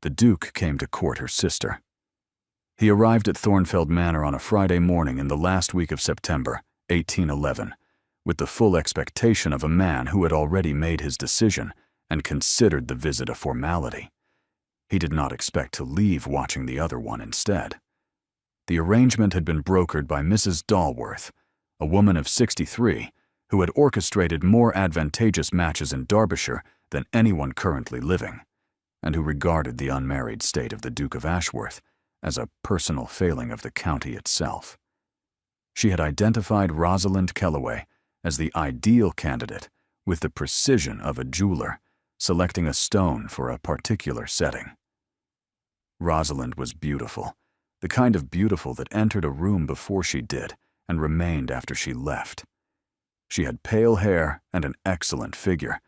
The Duke came to court her sister. He arrived at Thornfeld Manor on a Friday morning in the last week of September, 1811, with the full expectation of a man who had already made his decision and considered the visit a formality. He did not expect to leave watching the other one instead. The arrangement had been brokered by Mrs. Dalworth, a woman of 63, who had orchestrated more advantageous matches in Derbyshire than anyone currently living, and who regarded the unmarried state of the Duke of Ashworth as a personal failing of the county itself. She had identified Rosalind Kellaway as the ideal candidate with the precision of a jeweler, selecting a stone for a particular setting. Rosalind was beautiful, the kind of beautiful that entered a room before she did and remained after she left. She had pale hair and an excellent figure,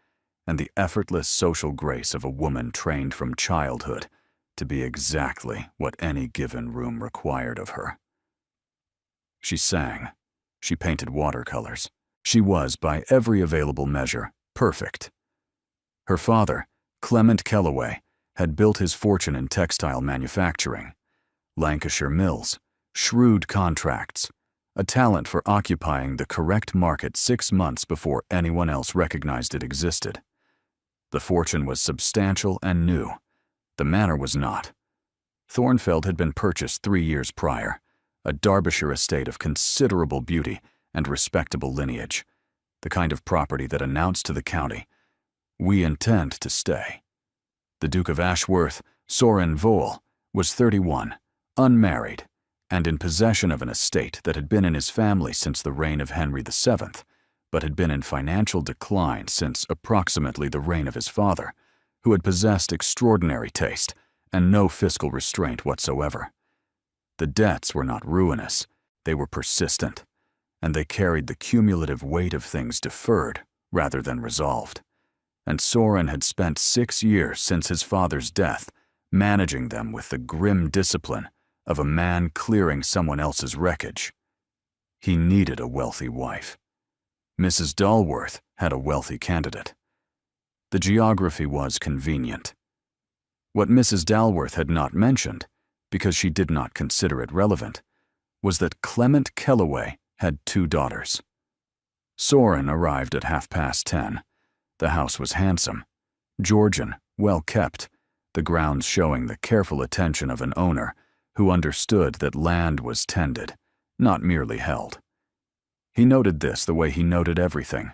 and the effortless social grace of a woman trained from childhood to be exactly what any given room required of her. She sang. She painted watercolors. She was, by every available measure, perfect. Her father, Clement Kellaway, had built his fortune in textile manufacturing, Lancashire mills, shrewd contracts, a talent for occupying the correct market 6 months before anyone else recognized it existed. The fortune was substantial and new. The manor was not. Thornfeld had been purchased 3 years prior, a Derbyshire estate of considerable beauty and respectable lineage, the kind of property that announced to the county, "We intend to stay." The Duke of Ashworth, Soren Vole, was 31, unmarried, and in possession of an estate that had been in his family since the reign of Henry VII, but had been in financial decline since approximately the reign of his father, who had possessed extraordinary taste and no fiscal restraint whatsoever. The debts were not ruinous, they were persistent, and they carried the cumulative weight of things deferred rather than resolved. And Soren had spent 6 years since his father's death managing them with the grim discipline of a man clearing someone else's wreckage. He needed a wealthy wife. Mrs. Dalworth had a wealthy candidate. The geography was convenient. What Mrs. Dalworth had not mentioned, because she did not consider it relevant, was that Clement Kellaway had 2 daughters. Soren arrived at 10:30. The house was handsome, Georgian, well kept, the grounds showing the careful attention of an owner who understood that land was tended, not merely held. He noted this the way he noted everything,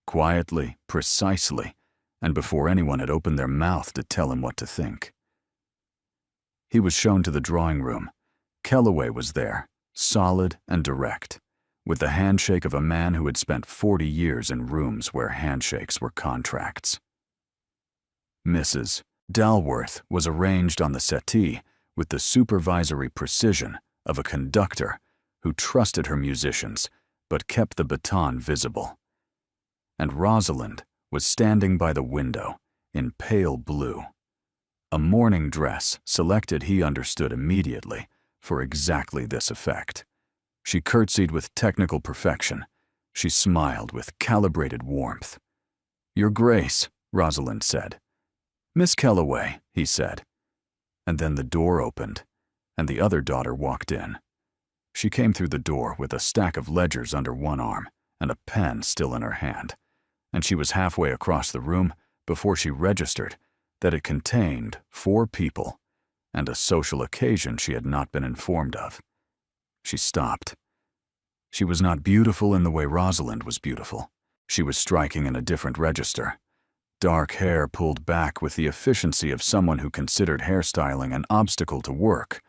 quietly, precisely, and before anyone had opened their mouth to tell him what to think. He was shown to the drawing room. Kellaway was there, solid and direct, with the handshake of a man who had spent 40 years in rooms where handshakes were contracts. Mrs. Dalworth was arranged on the settee with the supervisory precision of a conductor who trusted her musicians but kept the baton visible. And Rosalind was standing by the window in pale blue, a mourning dress selected, he understood immediately, for exactly this effect. She curtsied with technical perfection. She smiled with calibrated warmth. "Your Grace," Rosalind said. "Miss Kellaway," he said. And then the door opened, and the other daughter walked in. She came through the door with a stack of ledgers under one arm and a pen still in her hand, and she was halfway across the room before she registered that it contained 4 people and a social occasion she had not been informed of. She stopped. She was not beautiful in the way Rosalind was beautiful. She was striking in a different register. Dark hair pulled back with the efficiency of someone who considered hairstyling an obstacle to work,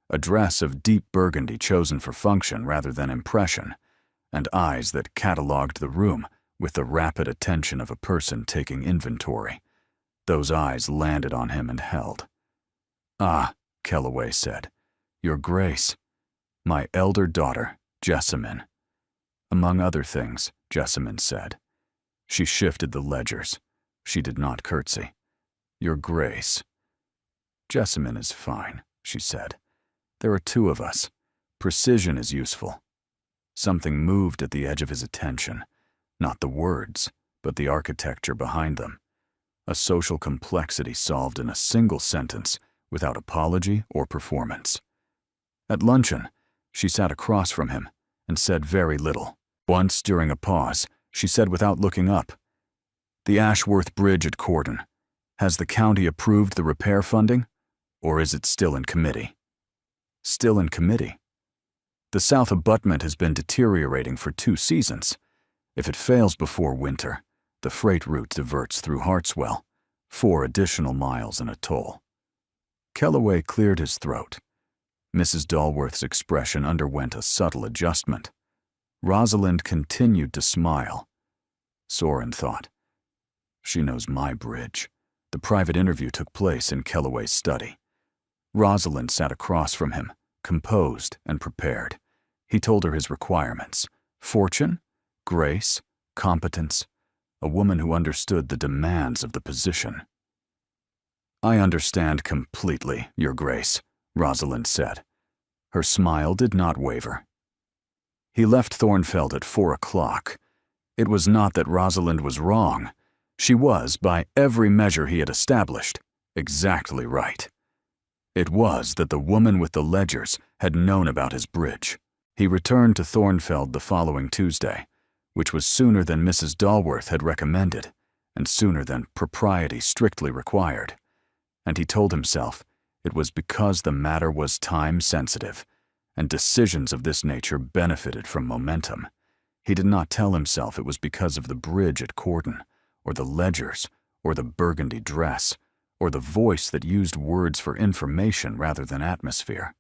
a dress of deep burgundy chosen for function rather than impression, and eyes that catalogued the room with the rapid attention of a person taking inventory. Those eyes landed on him and held. "Ah," Kellaway said, "Your Grace. My elder daughter, Jessamine." Among other things, Jessamine said. She shifted the ledgers. She did not curtsy. "Your Grace." "Jessamine is fine," she said. "There are 2 of us. Precision is useful." Something moved at the edge of his attention, not the words, but the architecture behind them. A social complexity solved in a single sentence without apology or performance. At luncheon, she sat across from him and said very little. Once, during a pause, she said without looking up, "The Ashworth Bridge at Cordon. Has the county approved the repair funding, or is it still in committee?" Still in committee. The south abutment has been deteriorating for 2 seasons. If it fails before winter, the freight route diverts through Hartswell, 4 additional miles and a toll. Kellaway cleared his throat. Mrs. Dalworth's expression underwent a subtle adjustment. Rosalind continued to smile. Soren thought, "She knows my bridge." The private interview took place in Kellaway's study. Rosalind sat across from him, composed and prepared. He told her his requirements: fortune, grace, competence, a woman who understood the demands of the position. "I understand completely, Your Grace," Rosalind said. Her smile did not waver. He left Thornfeld at 4 o'clock. It was not that Rosalind was wrong. She was, by every measure he had established, exactly right. It was that the woman with the ledgers had known about his bridge. He returned to Thornfeld the following Tuesday, which was sooner than Mrs. Dalworth had recommended, and sooner than propriety strictly required. And he told himself it was because the matter was time-sensitive, and decisions of this nature benefited from momentum. He did not tell himself it was because of the bridge at Cordon, or the ledgers, or the burgundy dress, or the voice that used words for information rather than atmosphere.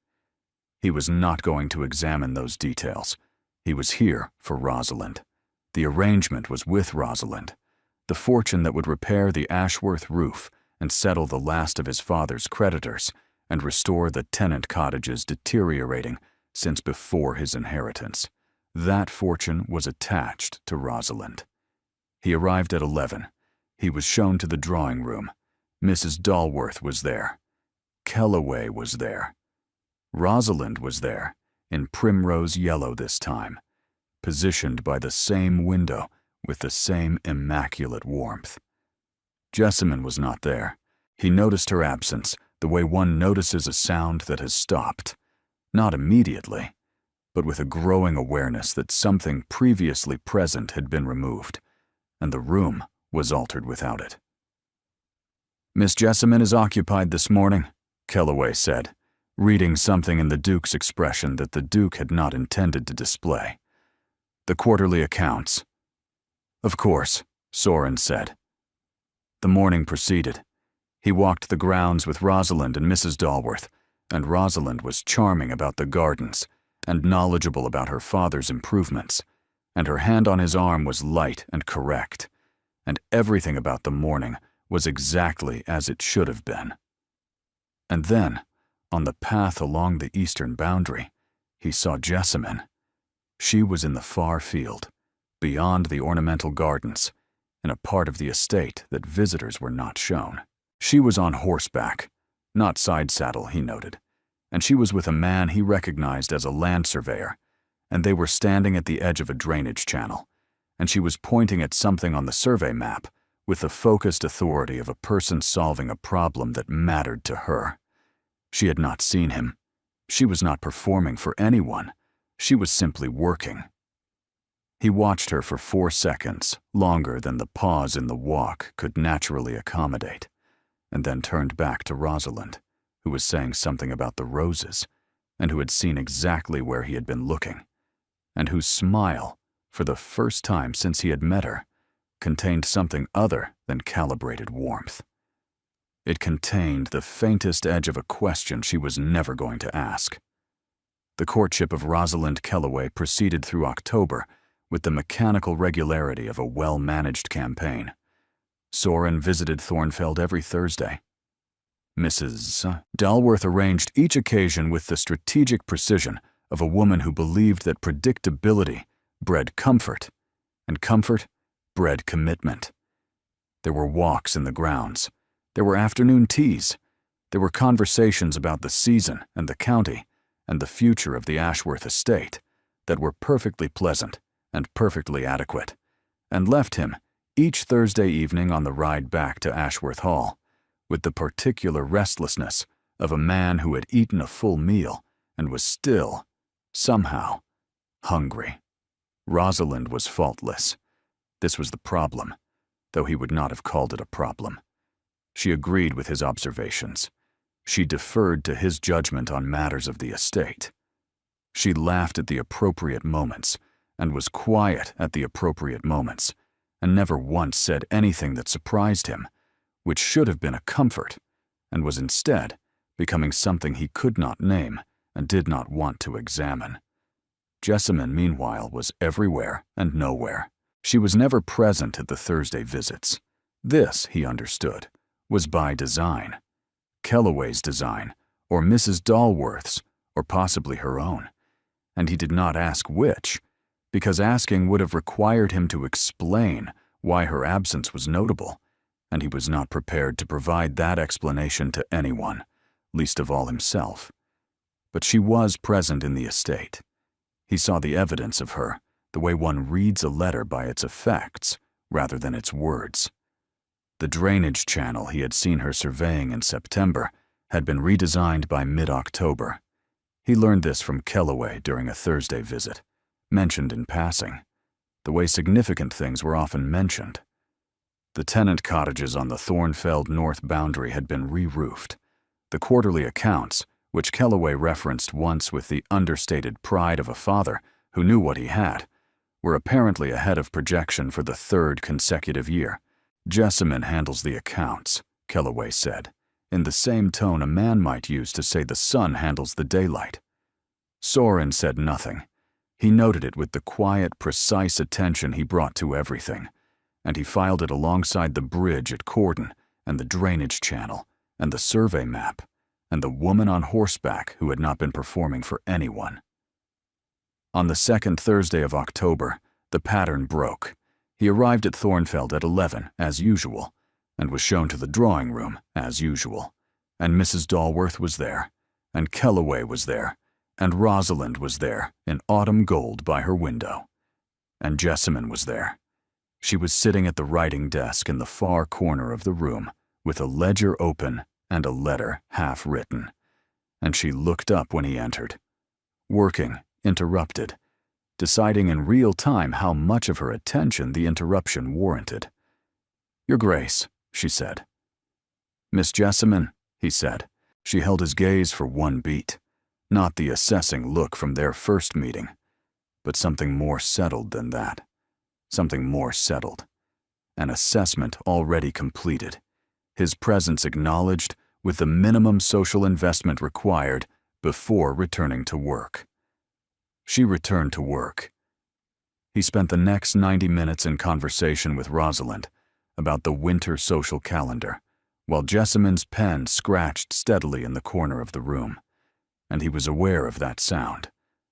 He was not going to examine those details. He was here for Rosalind. The arrangement was with Rosalind. The fortune that would repair the Ashworth roof and settle the last of his father's creditors and restore the tenant cottages deteriorating since before his inheritance. That fortune was attached to Rosalind. He arrived at 11. He was shown to the drawing room. Mrs. Dalworth was there. Kellaway was there. Rosalind was there, in primrose yellow this time, positioned by the same window with the same immaculate warmth. Jessamine was not there. He noticed her absence the way one notices a sound that has stopped, not immediately, but with a growing awareness that something previously present had been removed, and the room was altered without it. "Miss Jessamine is occupied this morning," Kellaway said, reading something in the Duke's expression that the Duke had not intended to display. "The quarterly accounts." "Of course," Soren said. The morning proceeded. He walked the grounds with Rosalind and Mrs. Dalworth, and Rosalind was charming about the gardens and knowledgeable about her father's improvements, and her hand on his arm was light and correct, and everything about the morning was exactly as it should have been. And then, on the path along the eastern boundary, he saw Jessamine. She was in the far field, beyond the ornamental gardens, in a part of the estate that visitors were not shown. She was on horseback, not side saddle, he noted, and she was with a man he recognized as a land surveyor, and they were standing at the edge of a drainage channel, and she was pointing at something on the survey map with the focused authority of a person solving a problem that mattered to her. She had not seen him. She was not performing for anyone. She was simply working. He watched her for 4 seconds, longer than the pause in the walk could naturally accommodate, and then turned back to Rosalind, who was saying something about the roses, and who had seen exactly where he had been looking, and whose smile, for the first time since he had met her, contained something other than calibrated warmth. It contained the faintest edge of a question she was never going to ask. The courtship of Rosalind Kellaway proceeded through October with the mechanical regularity of a well-managed campaign. Soren visited Thornfeld every Thursday. Mrs. Dalworth arranged each occasion with the strategic precision of a woman who believed that predictability bred comfort, and comfort bred commitment. There were walks in the grounds. There were afternoon teas. There were conversations about the season and the county and the future of the Ashworth estate that were perfectly pleasant and perfectly adequate, and left him each Thursday evening on the ride back to Ashworth Hall with the particular restlessness of a man who had eaten a full meal and was still, somehow, hungry. Rosalind was faultless. This was the problem, though he would not have called it a problem. She agreed with his observations. She deferred to his judgment on matters of the estate. She laughed at the appropriate moments and was quiet at the appropriate moments, and never once said anything that surprised him, which should have been a comfort, and was instead becoming something he could not name and did not want to examine. Jessamine, meanwhile, was everywhere and nowhere. She was never present at the Thursday visits. This, he understood, was by design. Kellaway's design, or Mrs. Dalworth's, or possibly her own. And he did not ask which, because asking would have required him to explain why her absence was notable, and he was not prepared to provide that explanation to anyone, least of all himself. But she was present in the estate. He saw the evidence of her, the way one reads a letter by its effects rather than its words. The drainage channel he had seen her surveying in September had been redesigned by mid-October. He learned this from Kellaway during a Thursday visit, mentioned in passing, the way significant things were often mentioned. The tenant cottages on the Thornfeld north boundary had been re-roofed. The quarterly accounts, which Kellaway referenced once with the understated pride of a father who knew what he had, were apparently ahead of projection for the third consecutive year. Jessamine handles the accounts, Kellaway said, in the same tone a man might use to say the sun handles the daylight. Soren said nothing. He noted it with the quiet, precise attention he brought to everything, and he filed it alongside the bridge at Cordon and the drainage channel and the survey map and the woman on horseback who had not been performing for anyone. On the second Thursday of October, the pattern broke. He arrived at Thornfeld at 11, as usual, and was shown to the drawing room, as usual. And Mrs. Dalworth was there, and Kellaway was there, and Rosalind was there in autumn gold by her window. And Jessamine was there. She was sitting at the writing desk in the far corner of the room, with a ledger open and a letter half written. And she looked up when he entered. Working, interrupted, deciding in real time how much of her attention the interruption warranted. "Your Grace," she said. "Miss Jessamine," he said. She held his gaze for one beat, not the assessing look from their first meeting, but something more settled than that. Something more settled. An assessment already completed. His presence acknowledged with the minimum social investment required before returning to work. She returned to work. He spent the next 90 minutes in conversation with Rosalind about the winter social calendar, while Jessamine's pen scratched steadily in the corner of the room. And he was aware of that sound,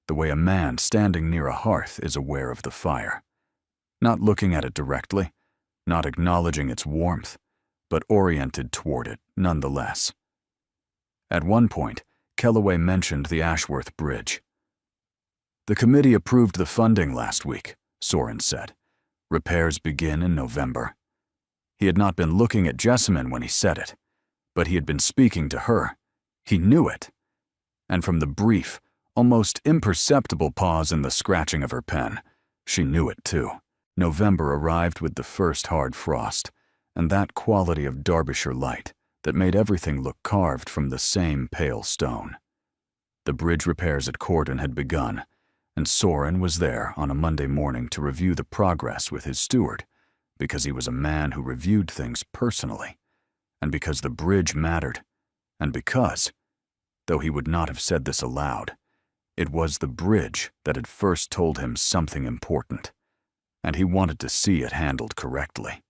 the way a man standing near a hearth is aware of the fire. Not looking at it directly, not acknowledging its warmth, but oriented toward it nonetheless. At one point, Kellaway mentioned the Ashworth Bridge. "The committee approved the funding last week," Soren said. "Repairs begin in November." He had not been looking at Jessamine when he said it, but he had been speaking to her. He knew it. And from the brief, almost imperceptible pause in the scratching of her pen, she knew it too. November arrived with the first hard frost, and that quality of Derbyshire light that made everything look carved from the same pale stone. The bridge repairs at Cordon had begun, and Soren was there on a Monday morning to review the progress with his steward, because he was a man who reviewed things personally, and because the bridge mattered, and because, though he would not have said this aloud, it was the bridge that had first told him something important, and he wanted to see it handled correctly.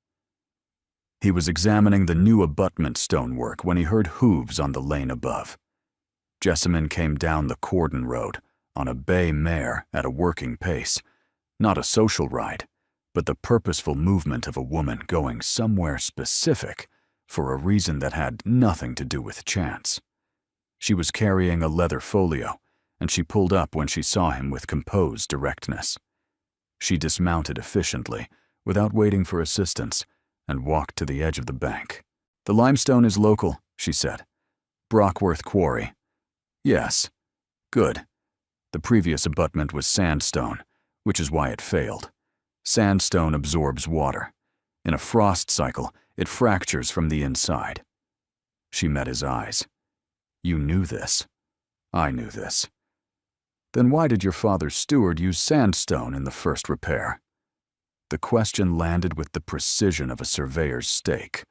He was examining the new abutment stonework when he heard hooves on the lane above. Jessamine came down the Cordon Road on a bay mare at a working pace, not a social ride, but the purposeful movement of a woman going somewhere specific for a reason that had nothing to do with chance. She was carrying a leather folio, and she pulled up when she saw him with composed directness. She dismounted efficiently, without waiting for assistance, and walked to the edge of the bank. "The limestone is local," she said. Brockworth Quarry. Yes. Good. The previous abutment was sandstone, which is why it failed. Sandstone absorbs water. In a frost cycle, it fractures from the inside. She met his eyes. You knew this. I knew this. Then why did your father's steward use sandstone in the first repair? The question landed with the precision of a surveyor's stake.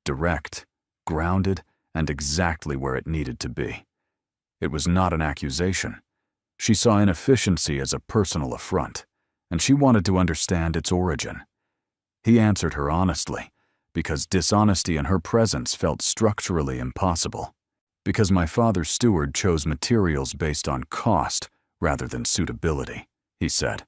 Direct, grounded, and exactly where it needed to be. It was not an accusation. She saw inefficiency as a personal affront, and she wanted to understand its origin. He answered her honestly, because dishonesty in her presence felt structurally impossible. Because my father's steward chose materials based on cost rather than suitability, he said.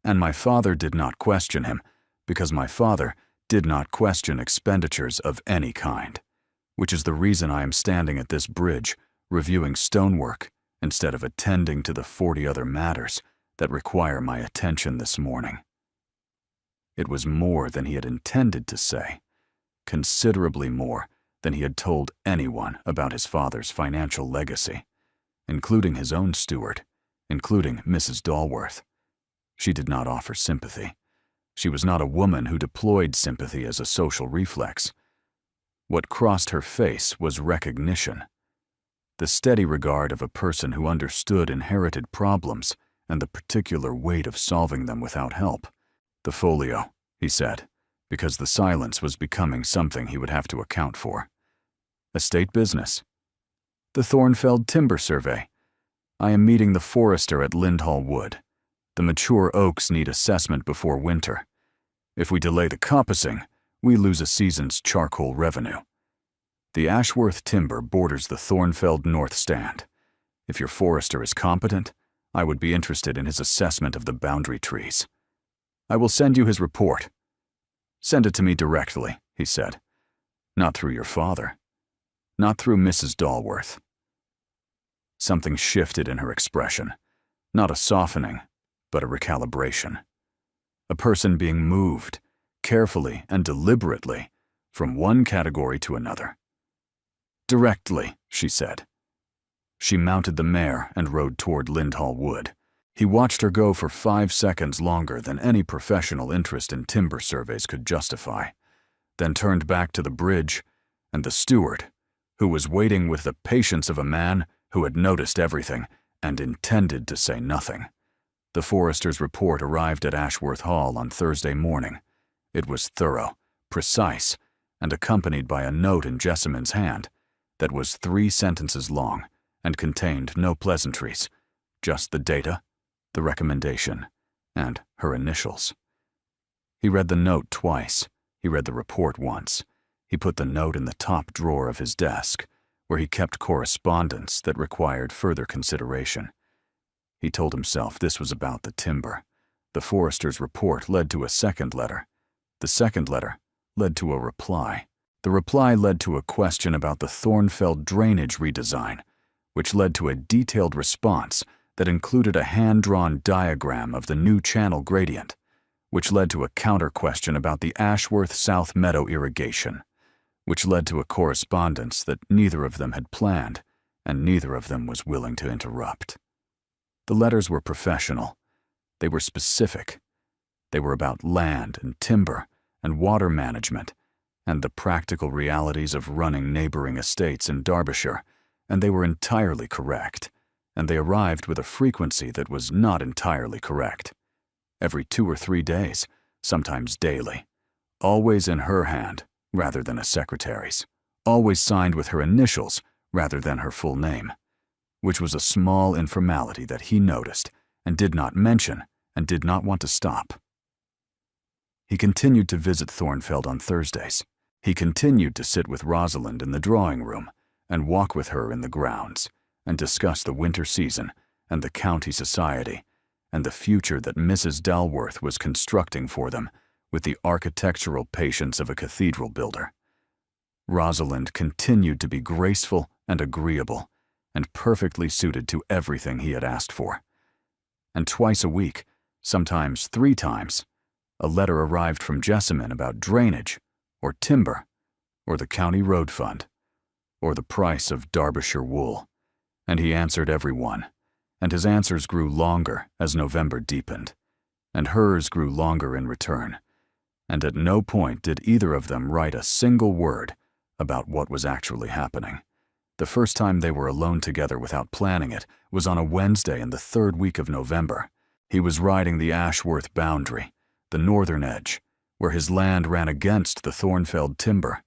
And my father did not question him, because my father did not question expenditures of any kind, which is the reason I am standing at this bridge, reviewing stonework, instead of attending to the 40 other matters that require my attention this morning. It was more than he had intended to say, considerably more than he had told anyone about his father's financial legacy, including his own steward, including Mrs. Dalworth. She did not offer sympathy. She was not a woman who deployed sympathy as a social reflex. What crossed her face was recognition. The steady regard of a person who understood inherited problems and the particular weight of solving them without help. The folio, he said, because the silence was becoming something he would have to account for. Estate business. The Thornfeld Timber Survey. I am meeting the forester at Lindhall Wood. The mature oaks need assessment before winter. If we delay the coppicing, we lose a season's charcoal revenue. The Ashworth timber borders the Thornfeld North Stand. If your forester is competent, I would be interested in his assessment of the boundary trees. I will send you his report. Send it to me directly, he said. Not through your father. Not through Mrs. Dalworth. Something shifted in her expression. Not a softening, but a recalibration. A person being moved, carefully and deliberately, from one category to another. Directly, she said. She mounted the mare and rode toward Lindhall Wood. He watched her go for 5 seconds longer than any professional interest in timber surveys could justify, then turned back to the bridge and the steward, who was waiting with the patience of a man who had noticed everything and intended to say nothing. The forester's report arrived at Ashworth Hall on Thursday morning. It was thorough, precise, and accompanied by a note in Jessamine's hand that was 3 sentences long and contained no pleasantries, just the data, the recommendation, and her initials. He read the note twice. He read the report once. He put the note in the top drawer of his desk, where he kept correspondence that required further consideration. He told himself this was about the timber. The forester's report led to a second letter. The second letter led to a reply. The reply led to a question about the Thornfeld drainage redesign, which led to a detailed response that included a hand-drawn diagram of the new channel gradient, which led to a counter-question about the Ashworth South Meadow irrigation, which led to a correspondence that neither of them had planned, and neither of them was willing to interrupt. The letters were professional. They were specific. They were about land and timber and water management and the practical realities of running neighboring estates in Derbyshire, and they were entirely correct, and they arrived with a frequency that was not entirely correct. Every 2 or 3 days, sometimes daily, always in her hand rather than a secretary's, always signed with her initials rather than her full name, which was a small informality that he noticed and did not mention and did not want to stop. He continued to visit Thornfeld on Thursdays. He continued to sit with Rosalind in the drawing room and walk with her in the grounds and discuss the winter season and the county society and the future that Mrs. Dalworth was constructing for them with the architectural patience of a cathedral builder. Rosalind continued to be graceful and agreeable and perfectly suited to everything he had asked for. And twice a week, sometimes 3 times, a letter arrived from Jessamine about drainage, or timber, or the county road fund, or the price of Derbyshire wool, and he answered every one, and his answers grew longer as November deepened, and hers grew longer in return, and at no point did either of them write a single word about what was actually happening. The first time they were alone together without planning it was on a Wednesday in the 3rd week of November. He was riding the Ashworth boundary, the northern edge, where his land ran against the Thornfeld timber,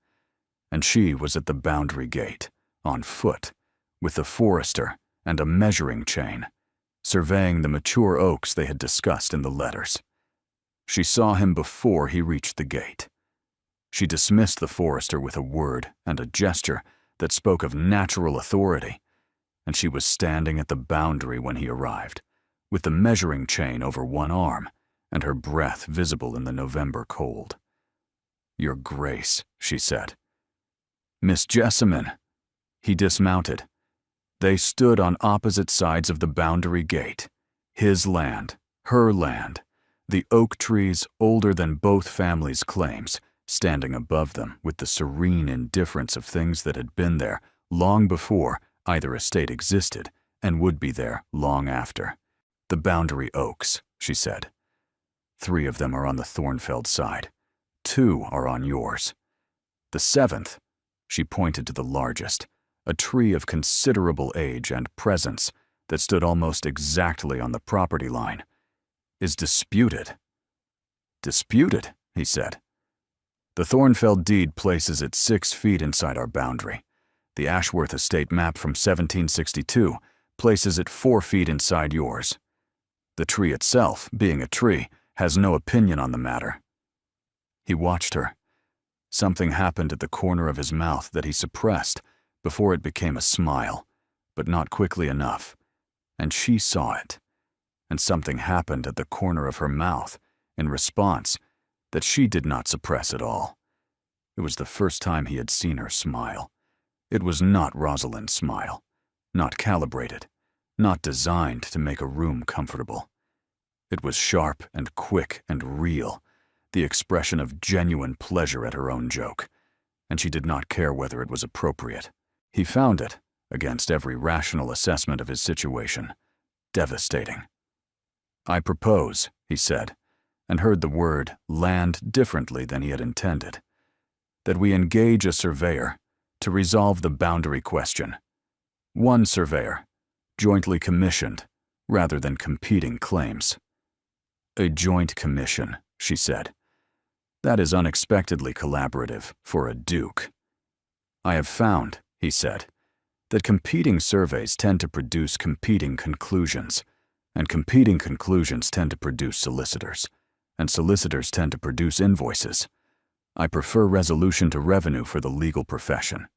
and she was at the boundary gate, on foot, with the forester and a measuring chain, surveying the mature oaks they had discussed in the letters. She saw him before he reached the gate. She dismissed the forester with a word and a gesture that spoke of natural authority, and she was standing at the boundary when he arrived, with the measuring chain over one arm and her breath visible in the November cold. "Your Grace," she said. "Miss Jessamine." He dismounted. They stood on opposite sides of the boundary gate, his land, her land, the oak trees older than both families' claims, standing above them with the serene indifference of things that had been there long before either estate existed and would be there long after. "The boundary oaks," she said. "3 of them are on the Thornfeld side. 2 are on yours. The 7th," she pointed to the largest, a tree of considerable age and presence that stood almost exactly on the property line, "is disputed." "Disputed?" he said. "The Thornfeld deed places it 6 feet inside our boundary. The Ashworth estate map from 1762 places it 4 feet inside yours. The tree itself, being a tree, has no opinion on the matter." He watched her. Something happened at the corner of his mouth that he suppressed before it became a smile, but not quickly enough, and she saw it. And something happened at the corner of her mouth in response that she did not suppress at all. It was the first time he had seen her smile. It was not Rosalind's smile, not calibrated, not designed to make a room comfortable. It was sharp and quick and real, the expression of genuine pleasure at her own joke, and she did not care whether it was appropriate. He found it, against every rational assessment of his situation, devastating. "I propose," he said, and heard the word land differently than he had intended, "that we engage a surveyor to resolve the boundary question. One surveyor, jointly commissioned, rather than competing claims." "A joint commission," she said. "That is unexpectedly collaborative for a duke." "I have found," he said, "that competing surveys tend to produce competing conclusions, and competing conclusions tend to produce solicitors, and solicitors tend to produce invoices. I prefer resolution to revenue for the legal profession."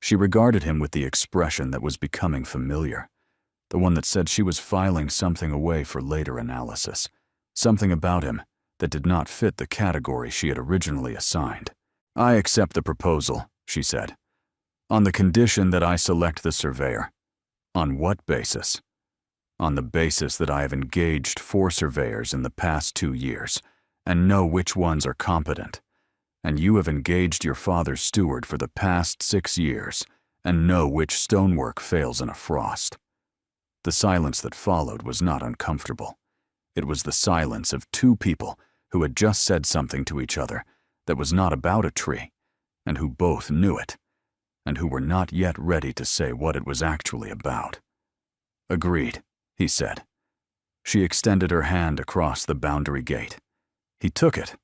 She regarded him with the expression that was becoming familiar, the one that said she was filing something away for later analysis, something about him that did not fit the category she had originally assigned. "I accept the proposal," she said, "on the condition that I select the surveyor." "On what basis?" "On the basis that I have engaged 4 surveyors in the past 2 years, and know which ones are competent. And you have engaged your father's steward for the past 6 years, and know which stonework fails in a frost." The silence that followed was not uncomfortable. It was the silence of 2 people who had just said something to each other that was not about a tree, and who both knew it, and who were not yet ready to say what it was actually about. "Agreed," he said. She extended her hand across the boundary gate. He took it,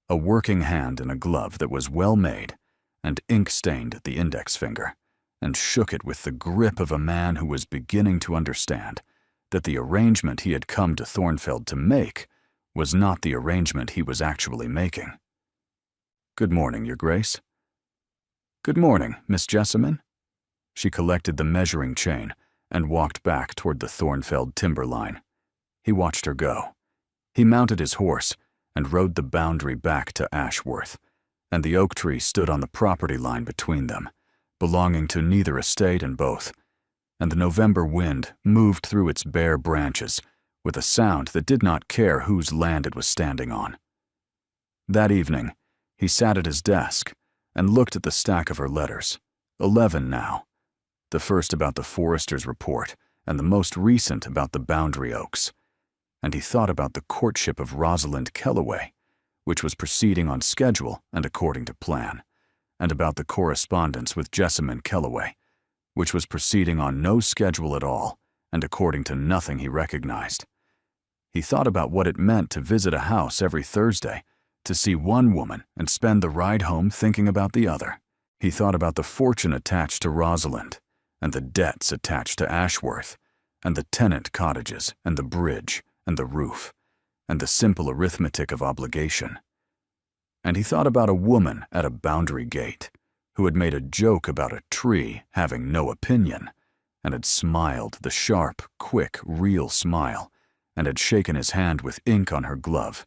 a working hand in a glove that was well made and ink-stained at the index finger, and shook it with the grip of a man who was beginning to understand that the arrangement he had come to Thornfeld to make was not the arrangement he was actually making. "Good morning, Your Grace." "Good morning, Miss Jessamine." She collected the measuring chain and walked back toward the Thornfeld timber line. He watched her go. He mounted his horse and rode the boundary back to Ashworth, and the oak tree stood on the property line between them, belonging to neither estate in both, and the November wind moved through its bare branches with a sound that did not care whose land it was standing on. That evening, he sat at his desk and looked at the stack of her letters, 11 now. The first about the forester's report, and the most recent about the Boundary Oaks. And he thought about the courtship of Rosalind Kellaway, which was proceeding on schedule and according to plan, and about the correspondence with Jessamine Kellaway, which was proceeding on no schedule at all and according to nothing he recognized. He thought about what it meant to visit a house every Thursday, to see one woman and spend the ride home thinking about the other. He thought about the fortune attached to Rosalind, and the debts attached to Ashworth, and the tenant cottages, and the bridge, and the roof, and the simple arithmetic of obligation. And he thought about a woman at a boundary gate who had made a joke about a tree having no opinion, and had smiled the sharp, quick, real smile, and had shaken his hand with ink on her glove.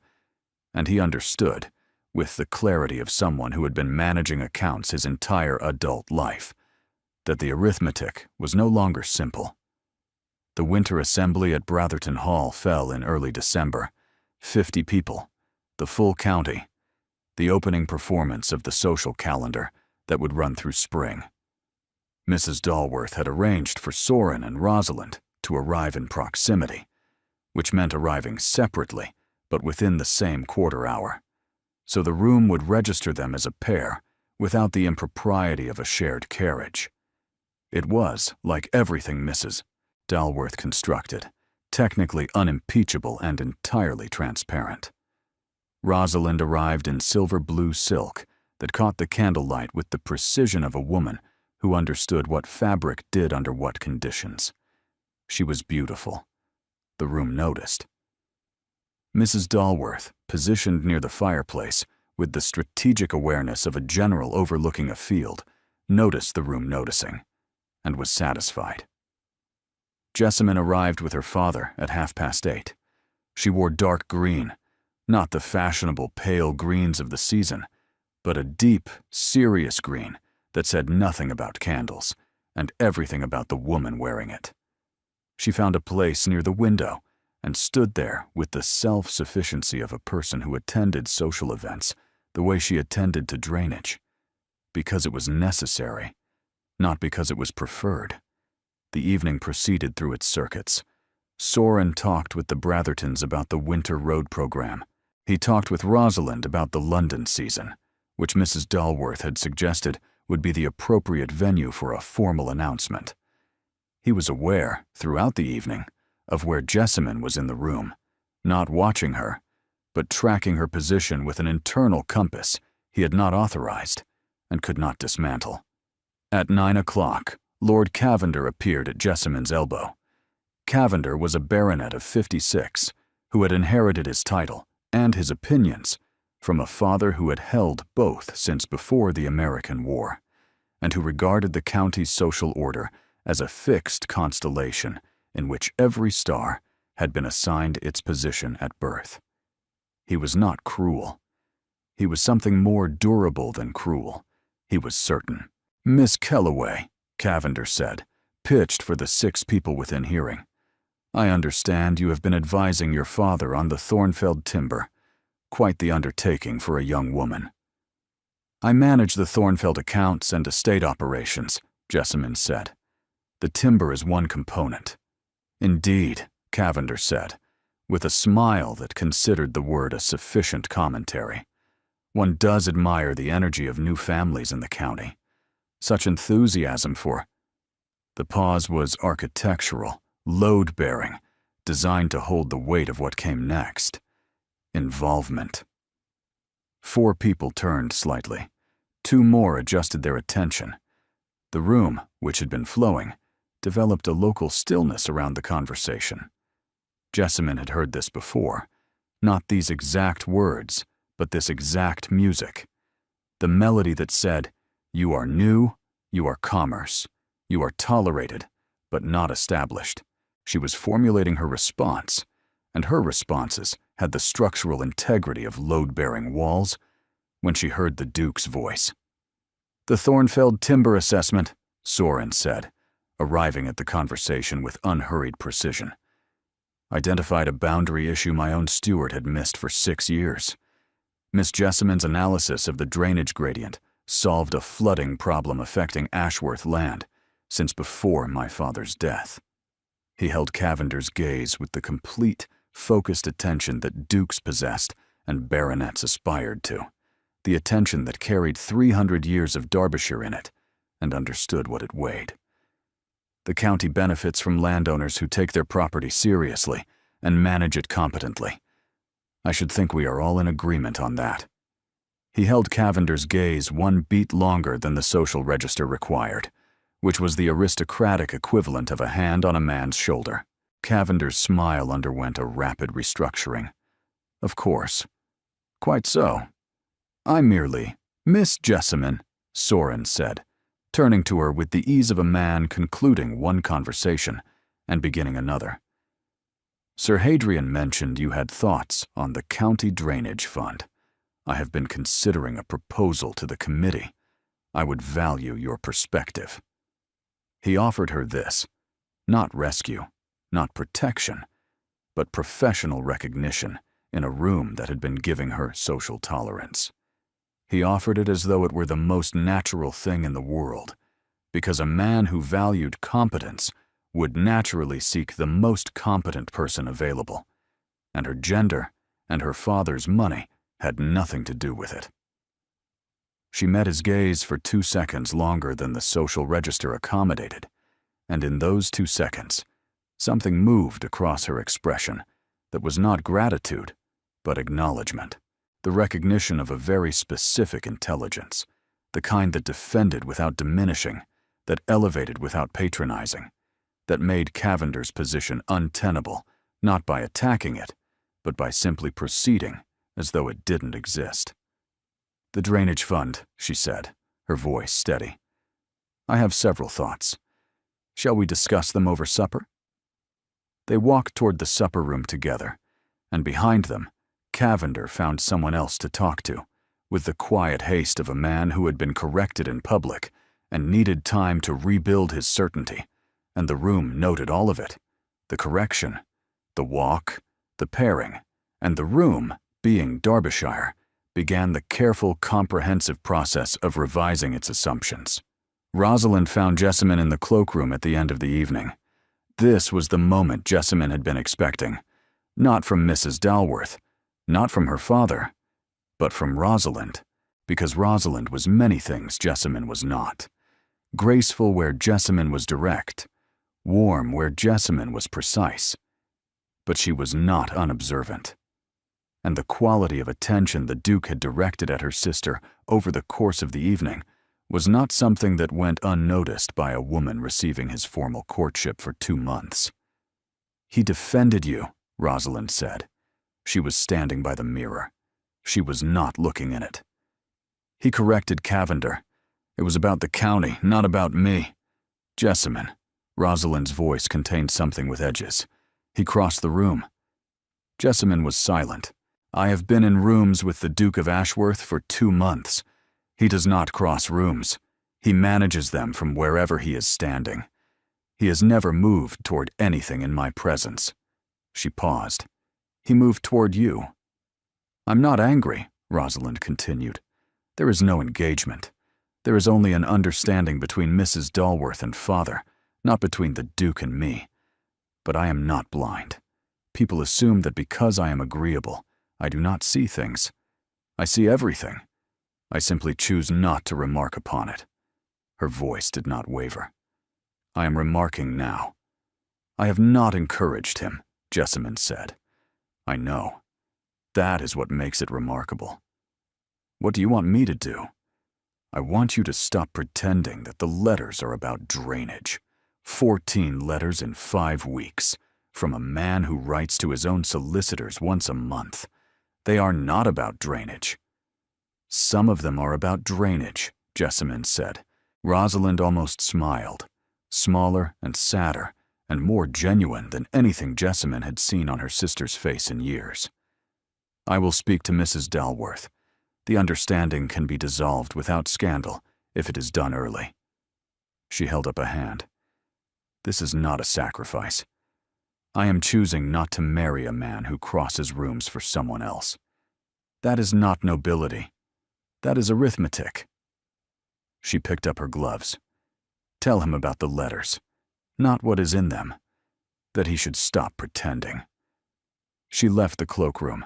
And he understood, with the clarity of someone who had been managing accounts his entire adult life, that the arithmetic was no longer simple. The winter assembly at Bratherton Hall fell in early December. 50 people, the full county, the opening performance of the social calendar that would run through spring. Mrs. Dalworth had arranged for Soren and Rosalind to arrive in proximity, which meant arriving separately but within the same quarter hour, so the room would register them as a pair without the impropriety of a shared carriage. It was, like everything Mrs. Dalworth constructed, technically unimpeachable and entirely transparent. Rosalind arrived in silver blue silk that caught the candlelight with the precision of a woman who understood what fabric did under what conditions. She was beautiful. The room noticed. Mrs. Dalworth, positioned near the fireplace, with the strategic awareness of a general overlooking a field, noticed the room noticing, and was satisfied. Jessamine arrived with her father at 8:30. She wore dark green, not the fashionable pale greens of the season, but a deep, serious green that said nothing about candles and everything about the woman wearing it. She found a place near the window and stood there with the self-sufficiency of a person who attended social events the way she attended to drainage, because it was necessary, not because it was preferred. The evening proceeded through its circuits. Soren talked with the Brathertons about the winter road program. He talked with Rosalind about the London season, which Mrs. Dalworth had suggested would be the appropriate venue for a formal announcement. He was aware, throughout the evening, of where Jessamine was in the room, not watching her, but tracking her position with an internal compass he had not authorized and could not dismantle. At 9 o'clock, Lord Cavender appeared at Jessamine's elbow. Cavender was a baronet of 56 who had inherited his title and his opinions from a father who had held both since before the American War, and who regarded the county's social order as a fixed constellation in which every star had been assigned its position at birth. He was not cruel. He was something more durable than cruel. He was certain. "Miss Kellaway," Cavender said, pitched for the 6 people within hearing. "I understand you have been advising your father on the Thornfeld timber. Quite the undertaking for a young woman." "I manage the Thornfeld accounts and estate operations," Jessamine said. "The timber is one component." "Indeed," Cavender said, with a smile that considered the word a sufficient commentary. "One does admire the energy of new families in the county. Such enthusiasm for—" The pause was architectural, load-bearing, designed to hold the weight of what came next. Involvement. 4 people turned slightly. 2 more adjusted their attention. The room, which had been flowing, developed a local stillness around the conversation. Jessamine had heard this before. Not these exact words, but this exact music. The melody that said, "You are new, you are commerce, you are tolerated, but not established." She was formulating her response, and her responses had the structural integrity of load-bearing walls, when she heard the Duke's voice. "The Thornfeld timber assessment," Soren said, arriving at the conversation with unhurried precision. "Identified a boundary issue my own steward had missed for 6 years. Miss Jessamine's analysis of the drainage gradient solved a flooding problem affecting Ashworth land since before my father's death. He held Cavender's gaze with the complete, focused attention that dukes possessed and baronets aspired to, the attention that carried 300 years of Derbyshire in it and understood what it weighed. The county benefits from landowners who take their property seriously and manage it competently. I should think we are all in agreement on that. He held Cavender's gaze one beat longer than the social register required, which was the aristocratic equivalent of a hand on a man's shoulder. Cavender's smile underwent a rapid restructuring. Of course. Quite so. I merely, Miss Jessamine, Soren said, turning to her with the ease of a man concluding one conversation and beginning another. Sir Hadrian mentioned you had thoughts on the county drainage fund. I have been considering a proposal to the committee. I would value your perspective. He offered her this, not rescue, not protection, but professional recognition in a room that had been giving her social tolerance. He offered it as though it were the most natural thing in the world, because a man who valued competence would naturally seek the most competent person available, and her gender and her father's money had nothing to do with it. She met his gaze for 2 seconds longer than the social register accommodated, and in those 2 seconds, something moved across her expression that was not gratitude, but acknowledgement, the recognition of a very specific intelligence, the kind that defended without diminishing, that elevated without patronizing, that made Cavender's position untenable, not by attacking it, but by simply proceeding as though it didn't exist. The drainage fund, she said, her voice steady. I have several thoughts. Shall we discuss them over supper? They walked toward the supper room together, and behind them, Cavender found someone else to talk to, with the quiet haste of a man who had been corrected in public and needed time to rebuild his certainty, and the room noted all of it, the correction, the walk, the pairing, and the room, being Derbyshire, began the careful, comprehensive process of revising its assumptions. Rosalind found Jessamine in the cloakroom at the end of the evening. This was the moment Jessamine had been expecting, not from Mrs. Dalworth, not from her father, but from Rosalind, because Rosalind was many things Jessamine was not. Graceful where Jessamine was direct, warm where Jessamine was precise. But she was not unobservant. And the quality of attention the Duke had directed at her sister over the course of the evening was not something that went unnoticed by a woman receiving his formal courtship for 2 months. He defended you, Rosalind said. She was standing by the mirror. She was not looking in it. He corrected Cavender. It was about the county, not about me. Jessamine. Rosalind's voice contained something with edges. He crossed the room. Jessamine was silent. I have been in rooms with the Duke of Ashworth for 2 months. He does not cross rooms. He manages them from wherever he is standing. He has never moved toward anything in my presence. She paused. He moved toward you. I'm not angry, Rosalind continued. There is no engagement. There is only an understanding between Mrs. Dalworth and father, not between the Duke and me. But I am not blind. People assume that because I am agreeable, I do not see things. I see everything. I simply choose not to remark upon it. Her voice did not waver. I am remarking now. I have not encouraged him, Jessamine said. I know. That is what makes it remarkable. What do you want me to do? I want you to stop pretending that the letters are about drainage. 14 letters in 5 weeks, from a man who writes to his own solicitors once a month. They are not about drainage. Some of them are about drainage, Jessamine said. Rosalind almost smiled, smaller and sadder, and more genuine than anything Jessamine had seen on her sister's face in years. I will speak to Mrs. Dalworth. The understanding can be dissolved without scandal if it is done early. She held up a hand. This is not a sacrifice. I am choosing not to marry a man who crosses rooms for someone else. That is not nobility. That is arithmetic. She picked up her gloves. Tell him about the letters, not what is in them, that he should stop pretending. She left the cloakroom.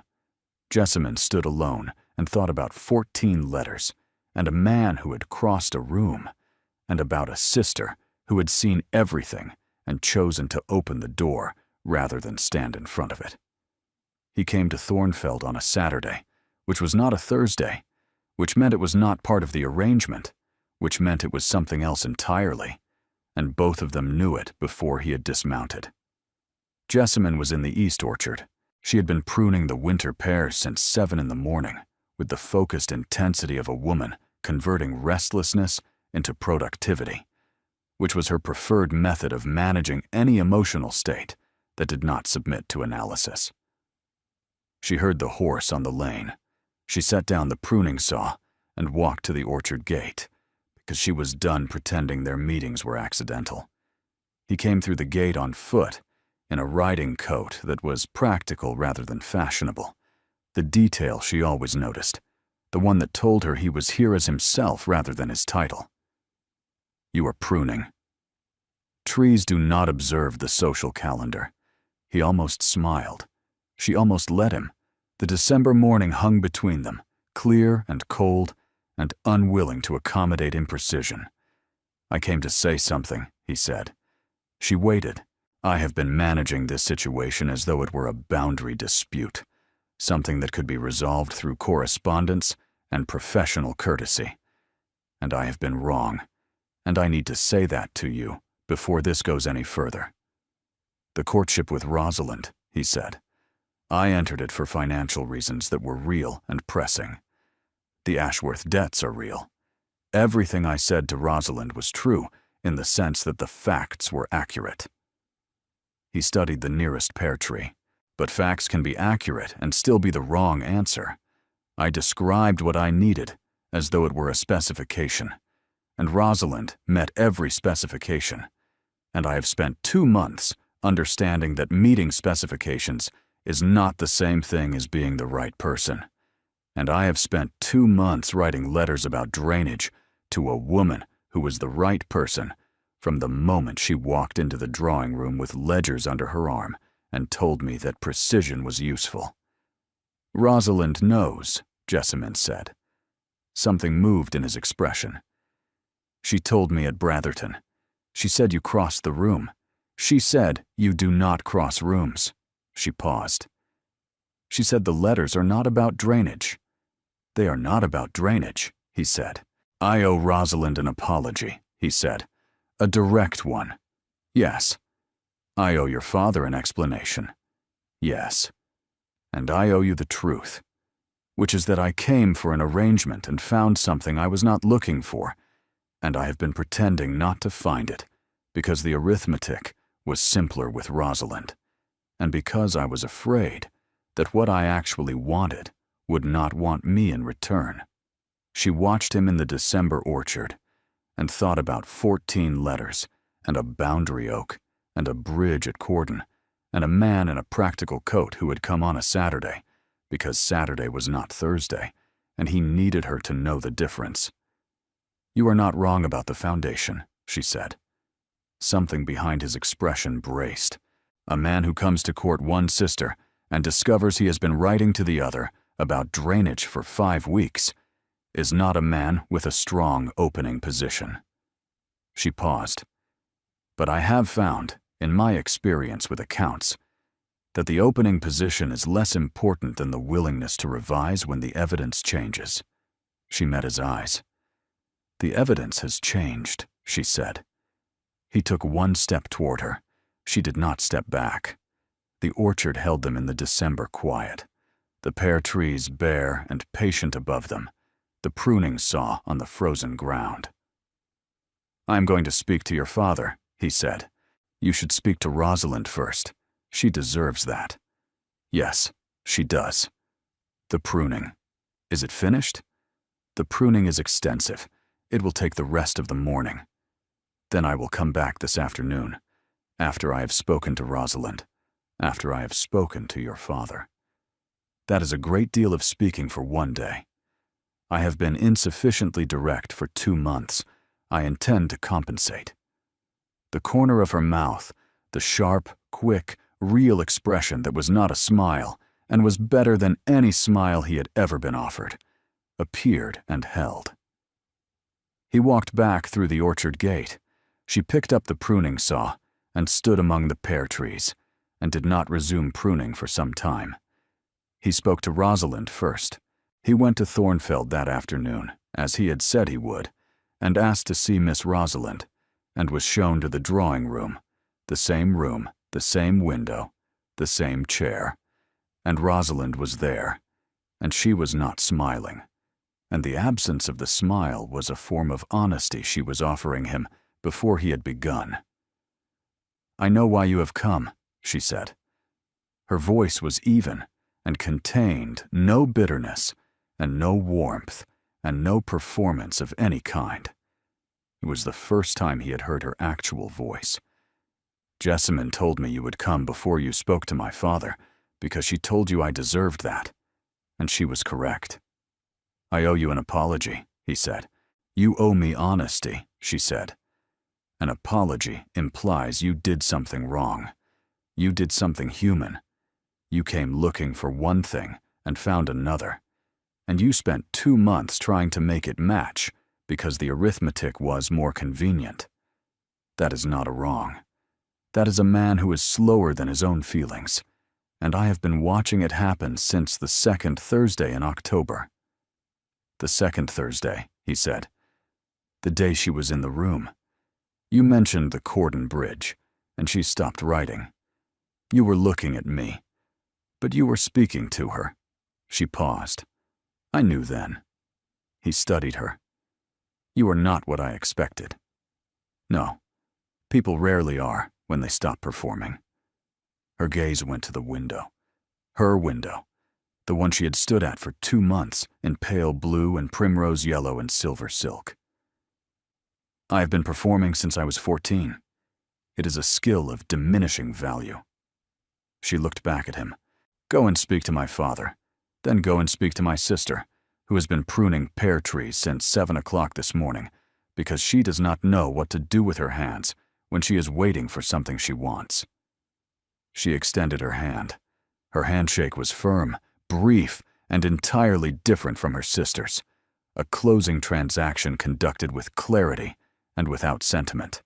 Jessamine stood alone and thought about 14 letters, and a man who had crossed a room, and about a sister who had seen everything and chosen to open the door rather than stand in front of it. He came to Thornfeld on a Saturday, which was not a Thursday, which meant it was not part of the arrangement, which meant it was something else entirely, and both of them knew it before he had dismounted. Jessamine was in the East Orchard. She had been pruning the winter pears since 7 in the morning, with the focused intensity of a woman converting restlessness into productivity, which was her preferred method of managing any emotional state that did not submit to analysis. She heard the horse on the lane. She set down the pruning saw and walked to the orchard gate, because she was done pretending their meetings were accidental. He came through the gate on foot, in a riding coat that was practical rather than fashionable, the detail she always noticed, the one that told her he was here as himself rather than his title. You are pruning. Trees do not observe the social calendar. He almost smiled. She almost let him. The December morning hung between them, clear and cold and unwilling to accommodate imprecision. I came to say something, he said. She waited. I have been managing this situation as though it were a boundary dispute, something that could be resolved through correspondence and professional courtesy. And I have been wrong, and I need to say that to you before this goes any further. The courtship with Rosalind, he said. I entered it for financial reasons that were real and pressing. The Ashworth debts are real. Everything I said to Rosalind was true in the sense that the facts were accurate. He studied the nearest pear tree. But facts can be accurate and still be the wrong answer. I described what I needed as though it were a specification, and Rosalind met every specification, and I have spent 2 months understanding that meeting specifications is not the same thing as being the right person. And I have spent 2 months writing letters about drainage to a woman who was the right person from the moment she walked into the drawing room with ledgers under her arm and told me that precision was useful. Rosalind knows, Jessamine said. Something moved in his expression. She told me at Bratherton. She said you crossed the room. She said you do not cross rooms. She paused. She said the letters are not about drainage. They are not about drainage, he said. I owe Rosalind an apology, he said. A direct one. Yes. I owe your father an explanation. Yes. And I owe you the truth, which is that I came for an arrangement and found something I was not looking for, and I have been pretending not to find it because the arithmetic was simpler with Rosalind, and because I was afraid that what I actually wanted would not want me in return. She watched him in the December orchard and thought about 14 letters and a boundary oak and a bridge at Cordon and a man in a practical coat who had come on a Saturday because Saturday was not Thursday, and he needed her to know the difference. You are not wrong about the foundation, she said. Something behind his expression braced. A man who comes to court one sister and discovers he has been writing to the other about drainage for 5 weeks is not a man with a strong opening position. She paused. But I have found, in my experience with accounts, that the opening position is less important than the willingness to revise when the evidence changes. She met his eyes. The evidence has changed, she said. He took 1 step toward her. She did not step back. The orchard held them in the December quiet, the pear trees bare and patient above them, the pruning saw on the frozen ground. I am going to speak to your father, he said. You should speak to Rosalind first. She deserves that. Yes, she does. The pruning. Is it finished? The pruning is extensive. It will take the rest of the morning. Then I will come back this afternoon, after I have spoken to Rosalind, after I have spoken to your father. That is a great deal of speaking for one day. I have been insufficiently direct for 2 months. I intend to compensate." The corner of her mouth, the sharp, quick, real expression that was not a smile and was better than any smile he had ever been offered, appeared and held. He walked back through the orchard gate. She picked up the pruning saw and stood among the pear trees, and did not resume pruning for some time. He spoke to Rosalind first. He went to Thornfeld that afternoon, as he had said he would, and asked to see Miss Rosalind, and was shown to the drawing room, the same window, the same chair, and Rosalind was there, and she was not smiling, and the absence of the smile was a form of honesty she was offering him before he had begun. "I know why you have come," she said. Her voice was even and contained no bitterness and no warmth and no performance of any kind. It was the first time he had heard her actual voice. "Jessamine told me you would come before you spoke to my father, because she told you I deserved that, and she was correct." "I owe you an apology," he said. "You owe me honesty," she said. "An apology implies you did something wrong. You did something human. You came looking for one thing and found another, and you spent 2 months trying to make it match because the arithmetic was more convenient. That is not a wrong. That is a man who is slower than his own feelings, and I have been watching it happen since the 2nd Thursday in October." "The 2nd Thursday," he said. "The day she was in the room. You mentioned the Cordon Bridge, and she stopped writing. You were looking at me, but you were speaking to her." She paused. "I knew then." He studied her. "You are not what I expected." "No, people rarely are when they stop performing." Her gaze went to the window. Her window, the one she had stood at for 2 months in pale blue and primrose yellow and silver silk. "I have been performing since I was 14. It is a skill of diminishing value." She looked back at him. "Go and speak to my father. Then go and speak to my sister, who has been pruning pear trees since 7 o'clock this morning, because she does not know what to do with her hands when she is waiting for something she wants." She extended her hand. Her handshake was firm, brief, and entirely different from her sister's, a closing transaction conducted with clarity and without sentiment.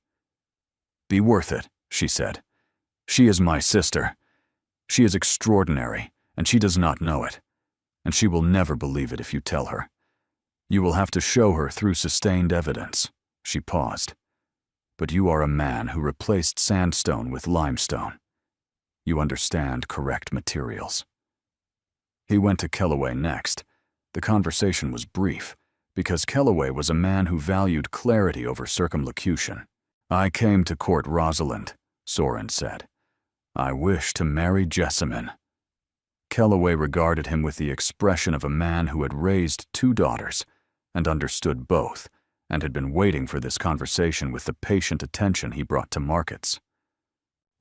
"Be worth it," she said. "She is my sister. She is extraordinary, and she does not know it, and she will never believe it if you tell her. You will have to show her through sustained evidence." She paused. "But you are a man who replaced sandstone with limestone. You understand correct materials." He went to Kellaway next. The conversation was brief, because Kellaway was a man who valued clarity over circumlocution. "I came to court Rosalind," Soren said. "I wish to marry Jessamine." Kellaway regarded him with the expression of a man who had raised 2 daughters and understood both, and had been waiting for this conversation with the patient attention he brought to markets.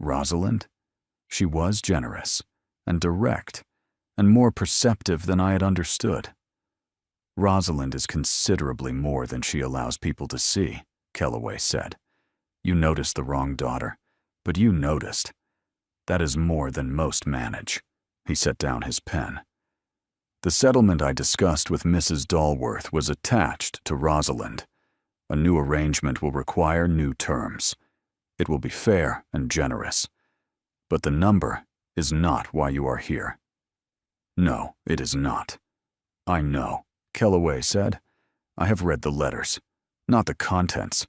Rosalind? She was generous, and direct, and more perceptive than I had understood. "Rosalind is considerably more than she allows people to see," Kellaway said. "You noticed the wrong daughter, but you noticed. That is more than most manage." He set down his pen. "The settlement I discussed with Mrs. Dalworth was attached to Rosalind. A new arrangement will require new terms. It will be fair and generous. But the number is not why you are here." "No, it is not." "I know," Kellaway said. "I have read the letters, not the contents.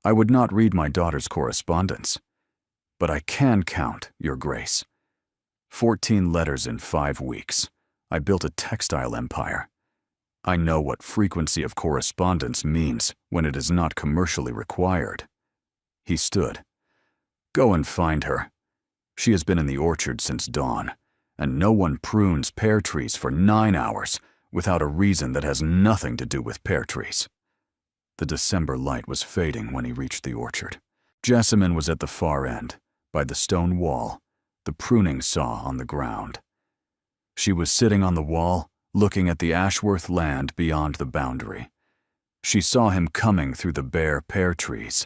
I would not read my daughter's correspondence. But I can count, Your Grace. 14 letters in 5 weeks. I built a textile empire. I know what frequency of correspondence means when it is not commercially required." He stood. "Go and find her. She has been in the orchard since dawn, and no one prunes pear trees for 9 hours without a reason that has nothing to do with pear trees." The December light was fading when he reached the orchard. Jessamine was at the far end, by the stone wall, the pruning saw on the ground. She was sitting on the wall, looking at the Ashworth land beyond the boundary. She saw him coming through the bare pear trees.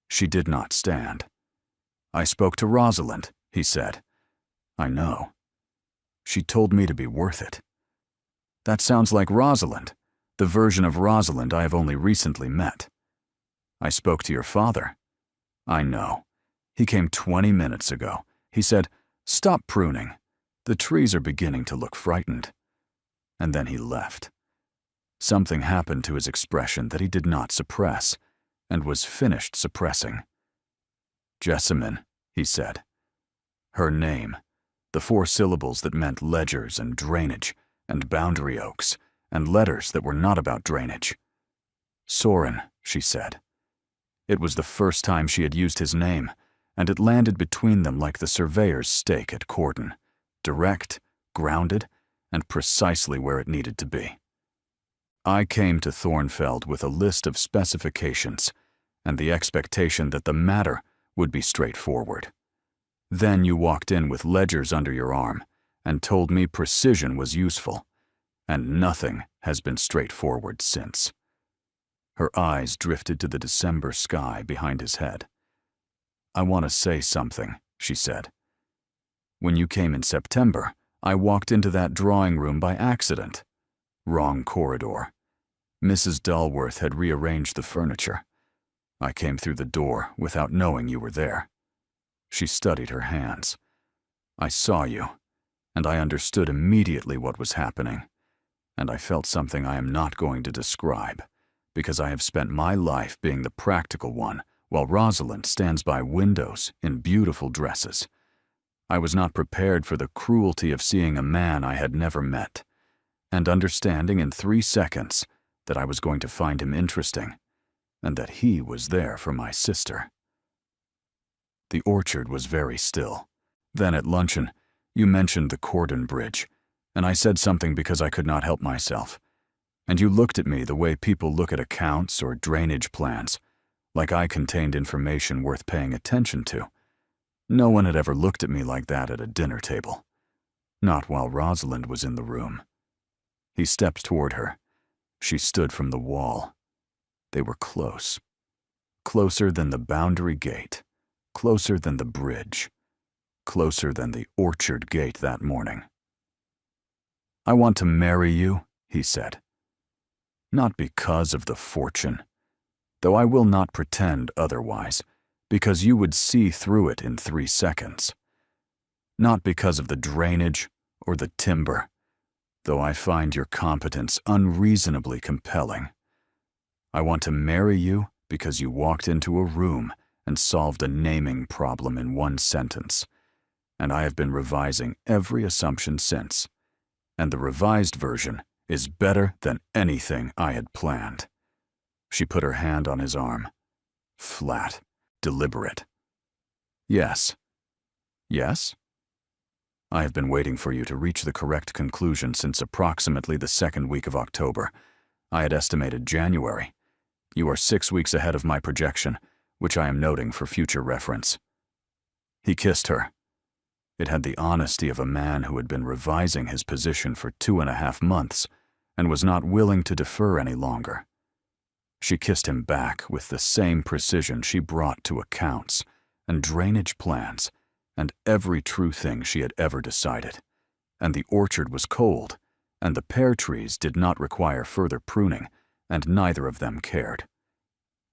She did not stand. "I spoke to Rosalind," he said. "I know. She told me to be worth it." "That sounds like Rosalind, the version of Rosalind I have only recently met." "I spoke to your father." "I know. He came 20 minutes ago. He said, 'Stop pruning. The trees are beginning to look frightened.' And then he left." Something happened to his expression that he did not suppress, and was finished suppressing. "Jessamine," he said. Her name, the 4 syllables that meant ledgers and drainage and boundary oaks, and letters that were not about drainage. "Soren," she said. It was the first time she had used his name, and it landed between them like the surveyor's stake at Cordon, direct, grounded, and precisely where it needed to be. "I came to Thornfeld with a list of specifications and the expectation that the matter would be straightforward. Then you walked in with ledgers under your arm and told me precision was useful, and nothing has been straightforward since." Her eyes drifted to the December sky behind his head. "I want to say something," she said. "When you came in September, I walked into that drawing room by accident. Wrong corridor. Mrs. Dalworth had rearranged the furniture. I came through the door without knowing you were there." She studied her hands. "I saw you, and I understood immediately what was happening, and I felt something I am not going to describe, because I have spent my life being the practical one while Rosalind stands by windows in beautiful dresses. I was not prepared for the cruelty of seeing a man I had never met, and understanding in 3 seconds that I was going to find him interesting, and that he was there for my sister." The orchard was very still. Then at luncheon, you mentioned the Cordon Bridge, and I said something because I could not help myself. And you looked at me the way people look at accounts or drainage plans, like I contained information worth paying attention to. No one had ever looked at me like that at a dinner table. Not while Rosalind was in the room. He stepped toward her. She stood from the wall. They were close. Closer than the boundary gate. Closer than the bridge. Closer than the orchard gate that morning. "I want to marry you," he said. "Not because of the fortune, though I will not pretend otherwise, because you would see through it in 3 seconds. Not because of the drainage or the timber, though I find your competence unreasonably compelling. I want to marry you because you walked into a room and solved a naming problem in 1 sentence, and I have been revising every assumption since, and the revised version is better than anything I had planned." She put her hand on his arm. Flat, deliberate. "Yes." "Yes?" "I have been waiting for you to reach the correct conclusion since approximately the 2nd week of October. I had estimated January. You are 6 weeks ahead of my projection, which I am noting for future reference." He kissed her. It had the honesty of a man who had been revising his position for 2.5 months and was not willing to defer any longer. She kissed him back with the same precision she brought to accounts and drainage plans and every true thing she had ever decided. And the orchard was cold, and the pear trees did not require further pruning, and neither of them cared.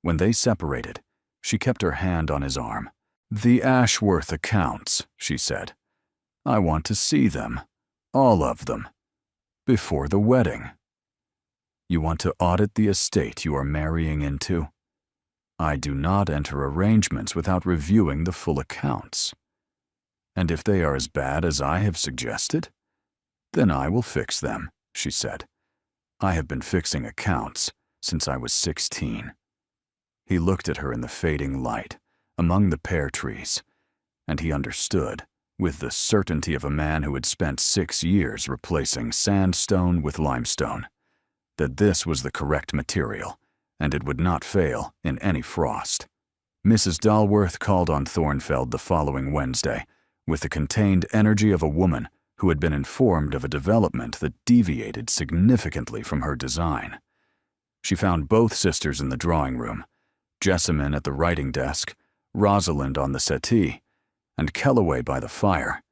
When they separated, she kept her hand on his arm. "The Ashworth accounts," she said. "I want to see them, all of them, before the wedding." "You want to audit the estate you are marrying into?" "I do not enter arrangements without reviewing the full accounts. And if they are as bad as I have suggested, then I will fix them," she said. "I have been fixing accounts since I was 16. He looked at her in the fading light, among the pear trees, and he understood, with the certainty of a man who had spent 6 years replacing sandstone with limestone, that this was the correct material, and it would not fail in any frost. Mrs. Dalworth called on Thornfeld the following Wednesday, with the contained energy of a woman who had been informed of a development that deviated significantly from her design. She found both sisters in the drawing room, Jessamine at the writing desk, Rosalind on the settee, and Kellaway by the fire,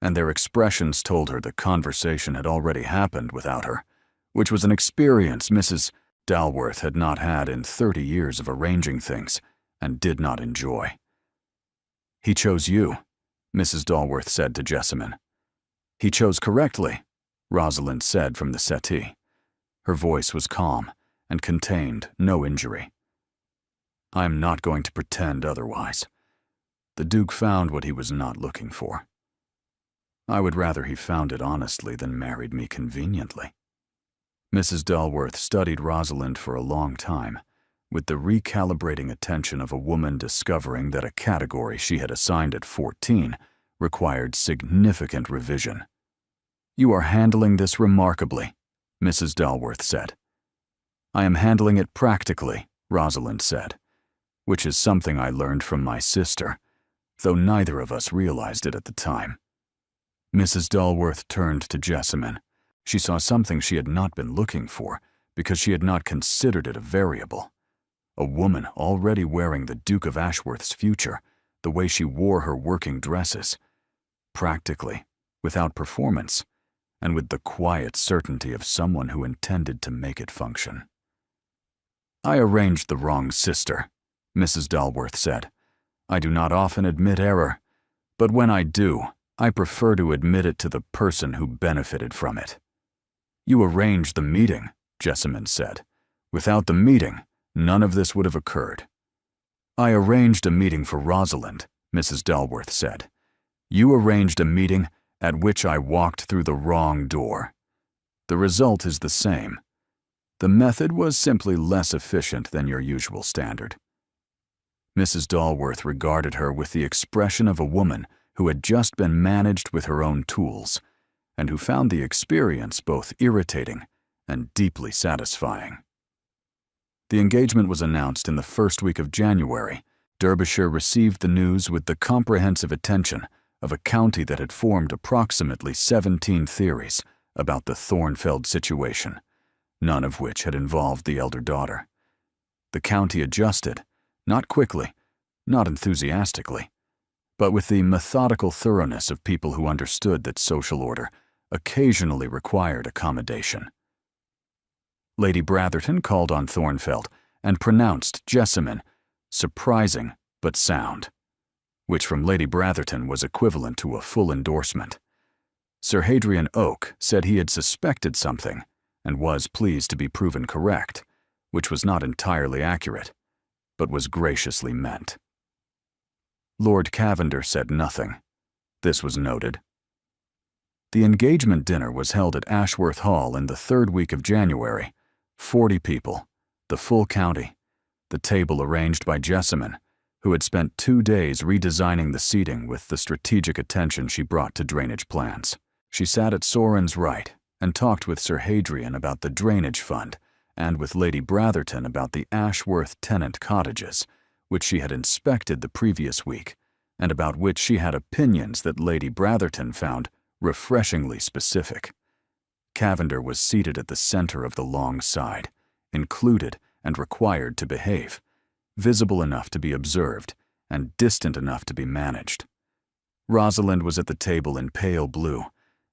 and their expressions told her the conversation had already happened without her, which was an experience Mrs. Dalworth had not had in 30 years of arranging things and did not enjoy. "He chose you," Mrs. Dalworth said to Jessamine. "He chose correctly," Rosalind said from the settee. Her voice was calm and contained no injury. "I am not going to pretend otherwise. The Duke found what he was not looking for. I would rather he found it honestly than married me conveniently." Mrs. Dalworth studied Rosalind for a long time, with the recalibrating attention of a woman discovering that a category she had assigned at 14 required significant revision. "You are handling this remarkably," Mrs. Dalworth said. "I am handling it practically," Rosalind said, "which is something I learned from my sister, though neither of us realized it at the time." Mrs. Dalworth turned to Jessamine. She saw something she had not been looking for because she had not considered it a variable. A woman already wearing the Duke of Ashworth's future, the way she wore her working dresses, practically, without performance, and with the quiet certainty of someone who intended to make it function. "I arranged the wrong sister," Mrs. Dalworth said. "I do not often admit error, but when I do, I prefer to admit it to the person who benefited from it." "You arranged the meeting," Jessamine said. "Without the meeting, none of this would have occurred." "I arranged a meeting for Rosalind," Mrs. Dalworth said. "You arranged a meeting at which I walked through the wrong door. The result is the same. The method was simply less efficient than your usual standard." Mrs. Dalworth regarded her with the expression of a woman who had just been managed with her own tools, and who found the experience both irritating and deeply satisfying. The engagement was announced in the first week of January. Derbyshire received the news with the comprehensive attention of a county that had formed approximately 17 theories about the Thornfeld situation, none of which had involved the elder daughter. The county adjusted, not quickly, not enthusiastically, but with the methodical thoroughness of people who understood that social order occasionally required accommodation. Lady Bratherton called on Thornfeld and pronounced Jessamine surprising but sound, which from Lady Bratherton was equivalent to a full endorsement. Sir Hadrian Oak said he had suspected something and was pleased to be proven correct, which was not entirely accurate, but was graciously meant. Lord Cavender said nothing. This was noted. The engagement dinner was held at Ashworth Hall in the third week of January. 40 people, the full county, the table arranged by Jessamine, who had spent 2 days redesigning the seating with the strategic attention she brought to drainage plans. She sat at Soren's right and talked with Sir Hadrian about the drainage fund and with Lady Bratherton about the Ashworth tenant cottages, which she had inspected the previous week, and about which she had opinions that Lady Bratherton found refreshingly specific. Cavender was seated at the center of the long side, included and required to behave, visible enough to be observed and distant enough to be managed. Rosalind was at the table in pale blue,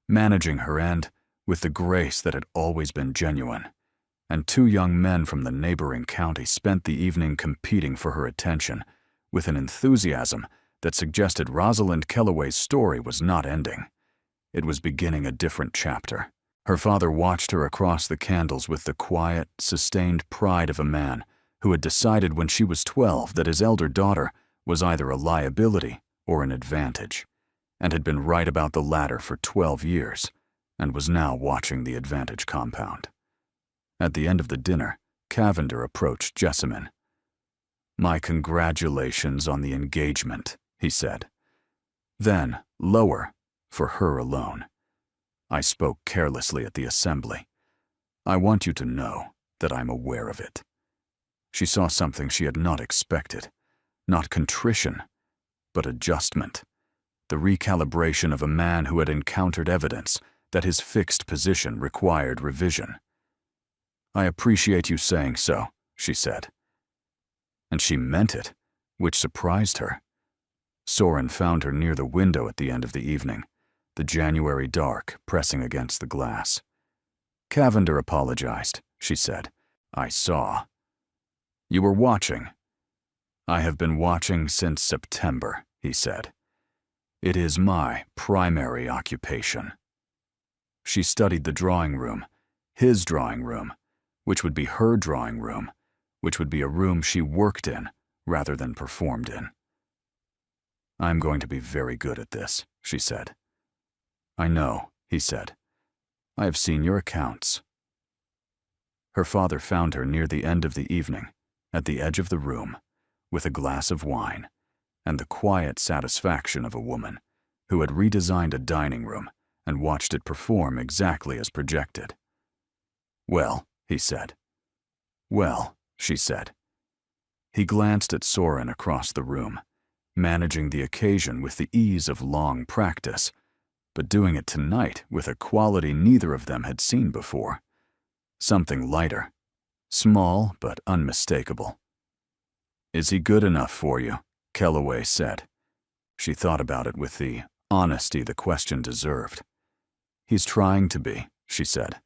managing her end with the grace that had always been genuine, and 2 young men from the neighboring county spent the evening competing for her attention with an enthusiasm that suggested Rosalind Kellaway's story was not ending. It was beginning a different chapter. Her father watched her across the candles with the quiet, sustained pride of a man who had decided when she was 12 that his elder daughter was either a liability or an advantage, and had been right about the latter for 12 years, and was now watching the advantage compound. At the end of the dinner, Cavender approached Jessamine. "My congratulations on the engagement," he said. Then, lower, for her alone, "I spoke carelessly at the assembly. I want you to know that I'm aware of it." She saw something she had not expected, not contrition, but adjustment, the recalibration of a man who had encountered evidence that his fixed position required revision. "I appreciate you saying so," she said. And she meant it, which surprised her. Soren found her near the window at the end of the evening, the January dark pressing against the glass. "Cavender apologized," she said. "I saw." "You were watching." "I have been watching since September," he said. "It is my primary occupation." She studied the drawing room, his drawing room, which would be her drawing room, which would be a room she worked in rather than performed in. "I'm going to be very good at this," she said. "I know," he said. "I have seen your accounts." Her father found her near the end of the evening, at the edge of the room, with a glass of wine, and the quiet satisfaction of a woman who had redesigned a dining room and watched it perform exactly as projected. "Well," he said. "Well," she said. He glanced at Soren across the room, managing the occasion with the ease of long practice, but doing it tonight with a quality neither of them had seen before. Something lighter, small but unmistakable. "Is he good enough for you?" Kellaway said. She thought about it with the honesty the question deserved. "He's trying to be," she said.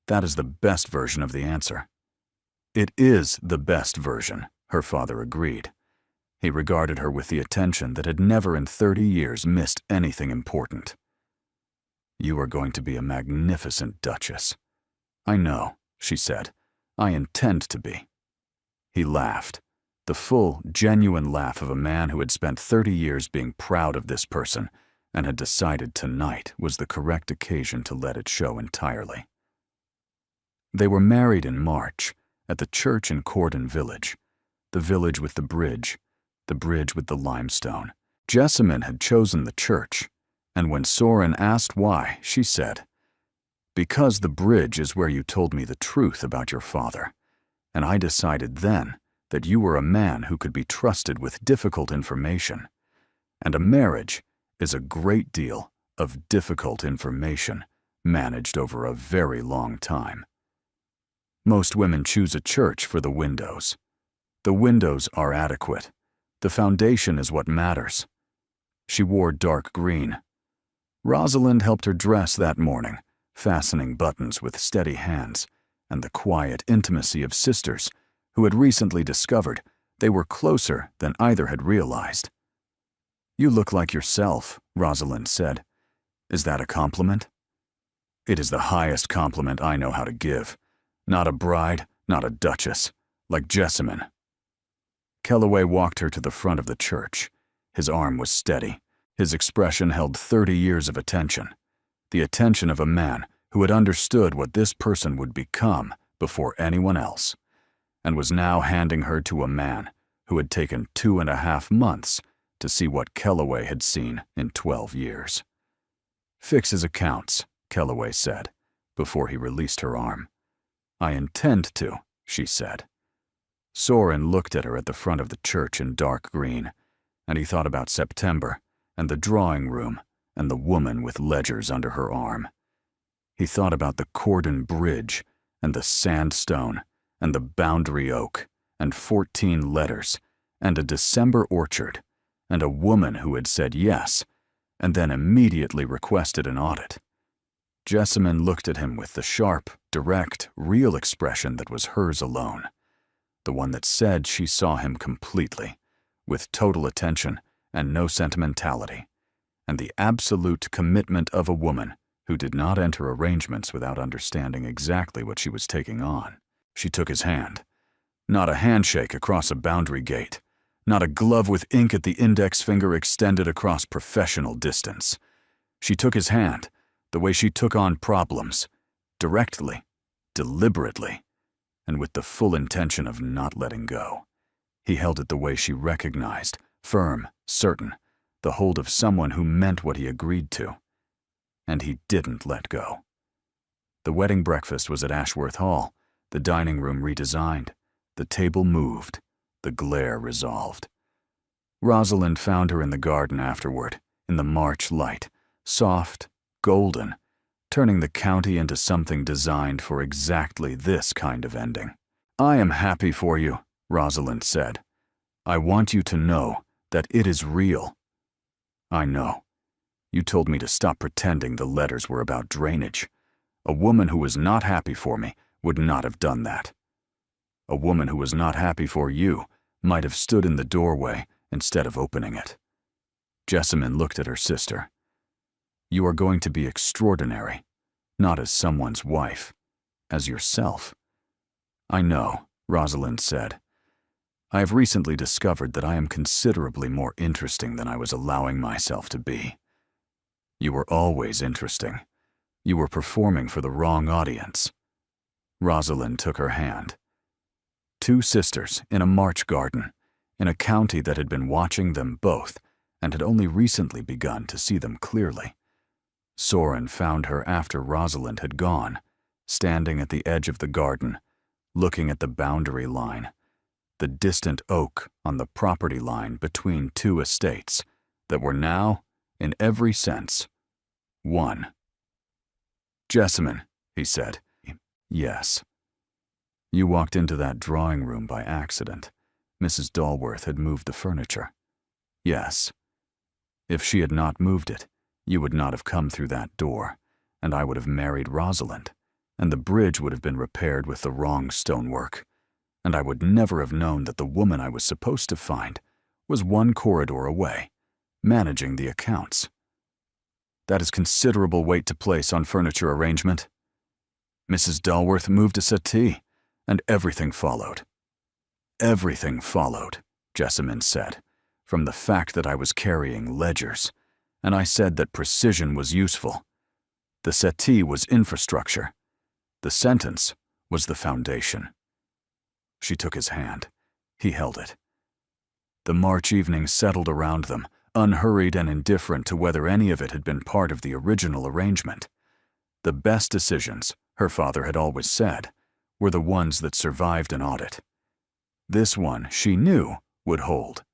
"That is the best version of the answer." "It is the best version," her father agreed. He regarded her with the attention that had never in 30 years missed anything important. "You are going to be a magnificent duchess." "I know," she said. "I intend to be." He laughed, the full, genuine laugh of a man who had spent 30 years being proud of this person and had decided tonight was the correct occasion to let it show entirely. They were married in March, at the church in Cordon Village, the village with the bridge with the limestone. Jessamine had chosen the church, and when Soren asked why, she said, "Because the bridge is where you told me the truth about your father, and I decided then that you were a man who could be trusted with difficult information, and a marriage is a great deal of difficult information managed over a very long time. Most women choose a church for the windows. The windows are adequate. The foundation is what matters." She wore dark green. Rosalind helped her dress that morning, fastening buttons with steady hands, and the quiet intimacy of sisters who had recently discovered they were closer than either had realized. "You look like yourself," Rosalind said. "Is that a compliment?" "It is the highest compliment I know how to give. Not a bride, not a duchess, like Jessamine." Kellaway walked her to the front of the church. His arm was steady. His expression held 30 years of attention, the attention of a man who had understood what this person would become before anyone else, and was now handing her to a man who had taken 2.5 months to see what Kellaway had seen in 12 years. "Fix his accounts," Kellaway said, before he released her arm. "I intend to," she said. Soren looked at her at the front of the church in dark green, and he thought about September and the drawing room and the woman with ledgers under her arm. He thought about the Cordon Bridge and the sandstone and the boundary oak and 14 letters and a December orchard and a woman who had said yes and then immediately requested an audit. Jessamine looked at him with the sharp, direct, real expression that was hers alone, the one that said she saw him completely, with total attention and no sentimentality, and the absolute commitment of a woman who did not enter arrangements without understanding exactly what she was taking on. She took his hand. Not a handshake across a boundary gate, not a glove with ink at the index finger extended across professional distance. She took his hand, the way she took on problems, directly, deliberately, and with the full intention of not letting go. He held it the way she recognized, firm, certain, the hold of someone who meant what he agreed to. And he didn't let go. The wedding breakfast was at Ashworth Hall, the dining room redesigned, the table moved, the glare resolved. Rosalind found her in the garden afterward, in the March light, soft, golden, turning the county into something designed for exactly this kind of ending. "I am happy for you," Rosalind said. "I want you to know that it is real." "I know. You told me to stop pretending the letters were about drainage. A woman who was not happy for me would not have done that. A woman who was not happy for you might have stood in the doorway instead of opening it." Jessamine looked at her sister. "You are going to be extraordinary, not as someone's wife, as yourself." "I know," Rosalind said. "I have recently discovered that I am considerably more interesting than I was allowing myself to be." "You were always interesting. You were performing for the wrong audience." Rosalind took her hand. Two sisters in a March garden, in a county that had been watching them both and had only recently begun to see them clearly. Soren found her after Rosalind had gone, standing at the edge of the garden, looking at the boundary line, the distant oak on the property line between two estates that were now, in every sense, one. "Jessamine," he said. "Yes." "You walked into that drawing room by accident. Mrs. Dalworth had moved the furniture." "Yes." "If she had not moved it, you would not have come through that door, and I would have married Rosalind, and the bridge would have been repaired with the wrong stonework, and I would never have known that the woman I was supposed to find was one corridor away, managing the accounts. That is considerable weight to place on furniture arrangement. Mrs. Dalworth moved a settee, and everything followed." "Everything followed," Jessamine said, "from the fact that I was carrying ledgers, and I said that precision was useful. The settee was infrastructure. The sentence was the foundation." She took his hand. He held it. The March evening settled around them, unhurried and indifferent to whether any of it had been part of the original arrangement. The best decisions, her father had always said, were the ones that survived an audit. This one, she knew, would hold.